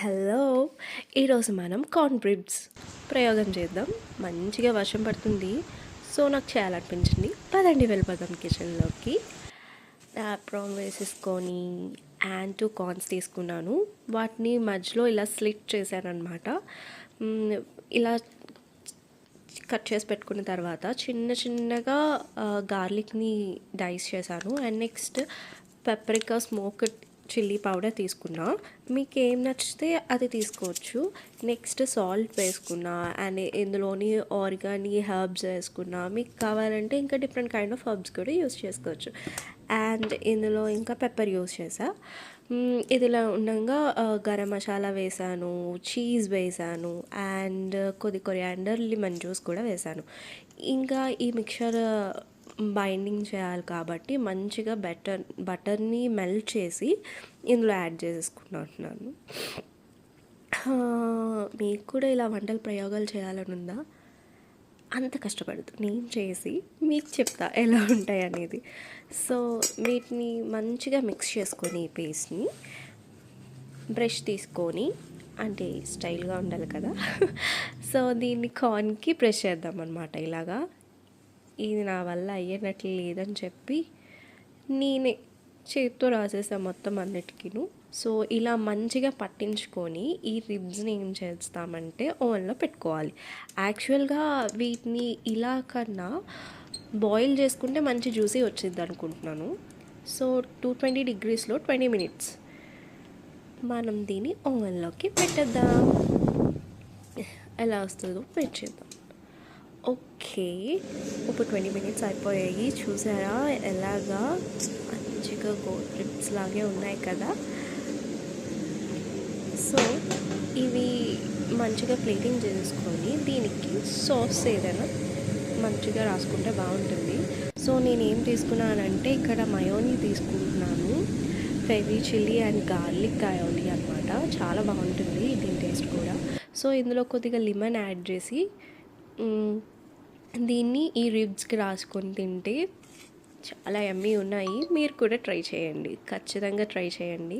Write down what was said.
Hello! ఈరోజు మనం corn breeds ప్రయోగం చేద్దాం. మంచిగా వర్షం పడుతుంది. సో, నాకు చేయాలనిపించింది. పదండి వెళ్ళిపోదాం కిచెన్‌లోకి. యాప్రాన్ వేసేసుకొని అండ్ 2 కార్న్స్ తీసుకున్నాను. వాటిని మధ్యలో ఇలా స్లిట్ చేశాననమాట. ఇలా కట్ చేసి పెట్టుకున్న తర్వాత చిన్న చిన్నగా గార్లిక్‌ని డైస్ చేశాను. And next paprika smoked chilli powder తీసుకున్నా. మీకు ఏం నచ్చితే అది తీసుకోవచ్చు. నెక్స్ట్ సాల్ట్ వేసుకున్నా అండ్ ఇందులోని ఆర్గానీ హెర్బ్స్ వేసుకున్నా. మీకు కావాలంటే ఇంకా డిఫరెంట్ కైండ్ ఆఫ్ హెర్బ్స్ కూడా యూస్ చేసుకోవచ్చు. అండ్ ఇందులో ఇంకా పెప్పర్ యూస్ చేసా. ఇదిలా ఉండంగా గరం మసాలా వేసాను, చీజ్ వేసాను అండ్ కొరియాండర్, లెమన్ జ్యూస్ కూడా వేసాను. ఇంకా ఈ మిక్చర్ బైండింగ్ చేయాలి కాబట్టి మంచిగా బటర్ని మెల్ట్ చేసి ఇందులో యాడ్ చేసేసుకుంటున్నాను. మీకు కూడా ఇలా వంటల ప్రయోగాలు చేయాలని ఉందా? అంత కష్టపడదు, నేను చేసి మీకు చెప్తా ఎలా ఉంటాయి అనేది. సో వీటిని మంచిగా మిక్స్ చేసుకొని ఈ పేస్ట్ని బ్రష్ తీసుకొని, అంటే స్టైల్గా ఉండాలి కదా, సో దీన్ని కార్న్కి బ్రష్ చేద్దాం అనమాట. ఇలాగా ఇది నా వల్ల అయ్యేటట్లు లేదని చెప్పి నేనే చేతితో రాసేసాను మొత్తం అన్నిటికీను. సో ఇలా మంచిగా పట్టించుకొని ఈ రిబ్స్ని ఏం చేస్తామంటే ఓవెన్లో పెట్టుకోవాలి. యాక్చువల్గా వీటిని ఇలా కన్నా బాయిల్ చేసుకుంటే మంచి జ్యూసీ వచ్చింది అనుకుంటున్నాను. సో 220 degreesలో 20 minutes మనం దీన్ని ఓవెన్లోకి పెట్టేద్దాం. ఎలా వస్తుందో వెయిట్ చేద్దాం. ఓకే, ఇప్పుడు 20 minutes అయిపోయాయి. చూసారా ఎలాగా మంచిగా రిబ్స్ లాగే ఉన్నాయి కదా. సో ఇవి మంచిగా ప్లేటింగ్ చేసుకొని దీనికి సాస్ ఏదైనా మంచిగా రాసుకుంటే బాగుంటుంది. సో నేనేం తీసుకున్నానంటే ఇక్కడ మయోనీ తీసుకుంటున్నాను. పెరి చిల్లీ అండ్ గార్లిక్ మయోనీ అనమాట. చాలా బాగుంటుంది దీని టేస్ట్ కూడా. సో ఇందులో కొద్దిగా లెమన్ యాడ్ చేసి దీన్ని ఈ రిబ్స్కి రాసుకొని తింటే చాలా యమ్మీ ఉన్నాయి. మీరు కూడా ట్రై చేయండి, ఖచ్చితంగా ట్రై చేయండి.